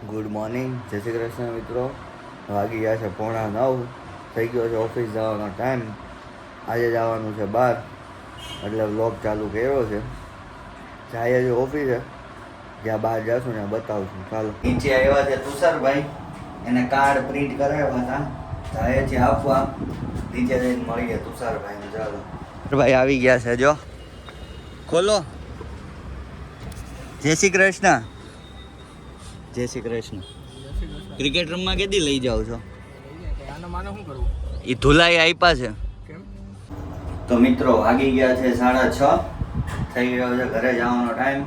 Good morning, જય શ્રી કૃષ્ણ મિત્રો. વાગી ગયા છે 8:45, થઈ ગયો છે ઓફિસ જવાનો ટાઈમ. આજે જવાનું છે બહાર, એટલે વ્લોગ ચાલુ કર્યો છે. જાય છે ઓફિસે, જ્યાં બહાર જશું ને બતાવશું. ચાલો, નીચે આવ્યા છે તુષારભાઈ, એને કાર્ડ પ્રિન્ટ કરાવ્યા હતા, જાય છે આપવા. નીચે જઈને મળીએ તુષારભાઈને. ચાલો, ભાઈ આવી ગયા છે, જો ખોલો. જય શ્રી કૃષ્ણ. જય શ્રી કૃષ્ણ. ક્રિકેટ રમવા કેદી લઈ જાઓ છો? એ ધુલાઈ આપ્યા છે. તો મિત્રો વાગી ગયા છે 6:30, થઈ ગયો છે ઘરે જવાનો ટાઈમ.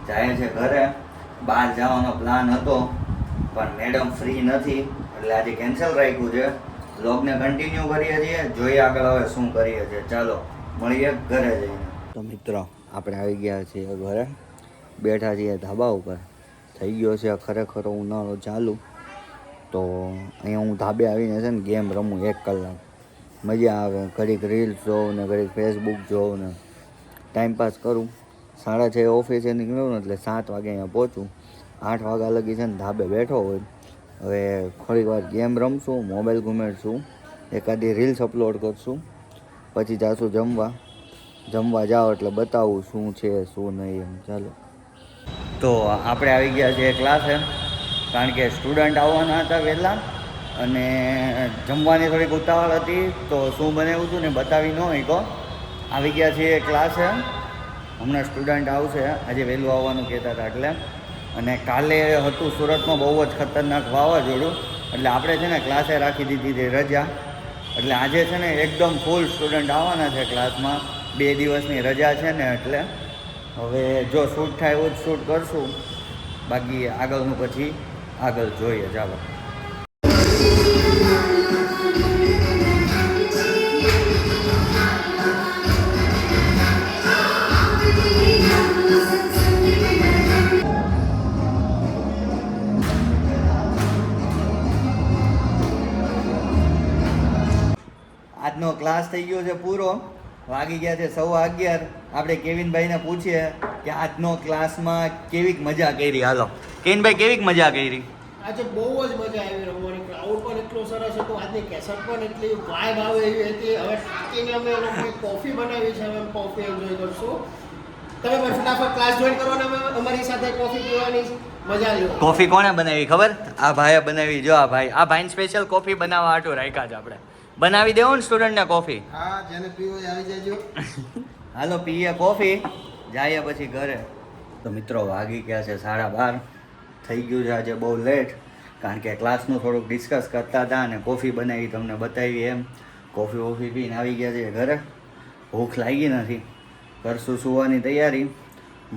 જાય છે ઘરે. બહાર જવાનો પ્લાન હતો પણ મેડમ ફ્રી નથી, એટલે આજે કેન્સલ રાખ્યું છે. વ્લોગને કન્ટિન્યુ કરીએ છીએ, જોઈએ આગળ હવે શું કરીએ છીએ. ચાલો મળીએ ઘરે જઈને. તો મિત્રો આપણે આવી ગયા છીએ ઘરે, બેઠા છીએ ધાબા ઉપર. થઈ ગયો છે ખરેખર ઉનાળો ચાલુ, તો અહીંયા હું ધાબે આવીને છે ને ગેમ રમું 1 કલાક. મજા આવે, ઘડીક રીલ્સ જોઉં ને ઘડીક ફેસબુક જોઉં ને ટાઈમપાસ કરું. 6:30 ઓફિસે નીકળ્યું ને એટલે 7 વાગે અહીંયા પહોંચું. 8 વાગ્યા લગી છે ને ધાબે બેઠો હોય. હવે થોડીક વાર ગેમ રમશું, મોબાઈલ ઘુમેડશું, એકાદી રીલ્સ અપલોડ કરશું, પછી જાશું જમવા જાઓ એટલે બતાવું શું છે શું નહીં એમ. ચાલો, તો આપણે આવી ગયા છીએ ક્લાસે, કારણ કે સ્ટુડન્ટ આવવાના હતા વહેલા અને જમવાની થોડીક ઉતાવળ હતી, તો શું બનાવ્યું હતું ને બતાવી ન શકો. આવી ગયા છીએ ક્લાસે, હમણાં સ્ટુડન્ટ આવશે. આજે વહેલું આવવાનું કહેતા હતા એટલે. અને કાલે હતું સુરતમાં બહુ જ ખતરનાક વાવાઝોડું, એટલે આપણે છે ને ક્લાસે રાખી દીધી હતી રજા. એટલે આજે છે ને એકદમ ફૂલ સ્ટુડન્ટ આવવાના છે ક્લાસમાં. 2 દિવસની રજા છે ને એટલે હવે જો શૂટ થાય એવું જ શૂટ કરશું, બાકી આગળનું પછી આગળ જોઈએ. ચાલો, આજનો ક્લાસ થઈ ગયો છે પૂરો. વાગી ગયા છે 11:15. આપણે કેવિનભાઈને પૂછીએ કે આજનો ક્લાસમાં કેવીક મજા કરી. હાલો કેવિનભાઈ, કેવીક મજા કરી? આજે બહુ જ મજા આવી રમવાની. ક્રાઉડ પણ એટલો સરસ હતો, આજની કેસેટ પણ એટલી વાઇબ આવે એવી હતી. હવે થાકીને અમે લોકોએ કોફી બનાવી છે, અમે કોફી એન્જોય કરશું. તમે પણ ફટાફટ ક્લાસ જોઈન કરો ને અમારી સાથે કોફી પીવાની મજા લો. કોફી કોણે બનાવી ખબર? આ ભાઈએ બનાવી. જો આ ભાઈને સ્પેશિયલ કોફી બનાવવા હાટું રાખ્યા છે આપણે. બનાવી દેવો ને સ્ટુડન્ટને કોફી. હા, જેને પીવો આવી જજો. હાલો પીએ કોફી, જઈએ પછી ઘરે. તો મિત્રો વાગી ગયા છે 12:30. થઈ ગયું છે આજે બહુ લેટ, કારણ કે ક્લાસનું થોડુંક ડિસ્કસ કરતા હતા અને કોફી બનાવી તમને બતાવી એમ. કોફી પીને આવી ગયા છે ઘરે. ભૂખ લાગી નથી, કરશું સુવાની તૈયારી.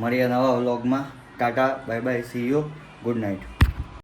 મળીએ નવા વ્લોગમાં. Tata, bye bye, C you, good night.